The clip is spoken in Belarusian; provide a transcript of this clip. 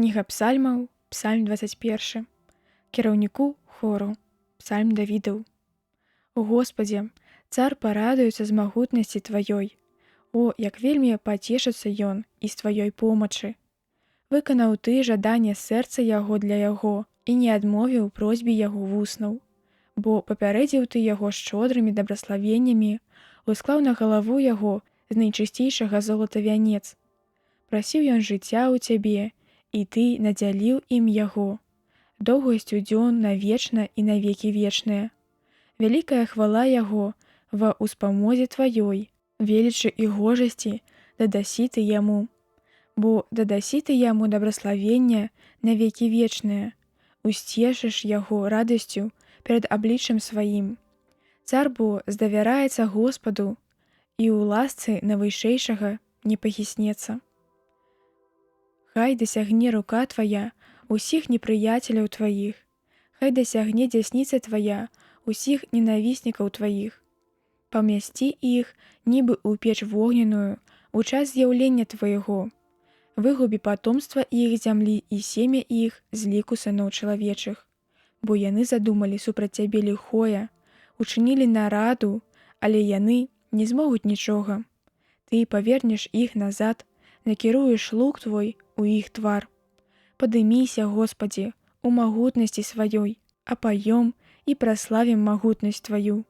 Кніга псальмаў, псальм 21. Кіраўніку хору, псальм Давідаў. О Господзе, цар парадуецца з магутнасці Тваёй. О, як вельмі пацешыцца ён і з Тваёй помачы. Выканаў Ты жаданне сэрца яго для яго і не адмовіў просьбе яго вуснаў. Бо папярэдзіў Ты яго шчодрымі дабраславеннямі, усклаў на галаву яго з найчысцейшага золата вянец. Прасіў ён жыцця ў Цябе, і Ты надзяліў ім яго. Доўгасцю дзён навечна і навекі вечныя. Вялікая хвала яго ва ўспамозе Тваёй, велічы і гожасці дадасі Ты яму. Бо дадасі Ты яму дабраславення навекі вечныя, усцешыш яго радасцю перад абліччам сваім. Цар бо здавяраецца Господу, і ў ласцы найвышэйшага не пахіснецца. Хай дасягне рука Твая усіх непрыяцеляў Тваіх, хай дасягне дзясніца Твая усіх ненавіснікаў Тваіх. Памясці іх, нібы ў печ вогняную, у час з'яўлення Твайго. Выгубі патомства іх зямлі і семя іх з ліку сыноў чалавечых. Бо яны задумалі супраць Цябе ліхое, учынілі нараду, але яны не змогуць нічога. Ты павернеш іх назад, накіруеш лук Твой у іх твар. Падыміся, Господі, у магутнасці сваёй, апаём і праславім магутнасць Тваю.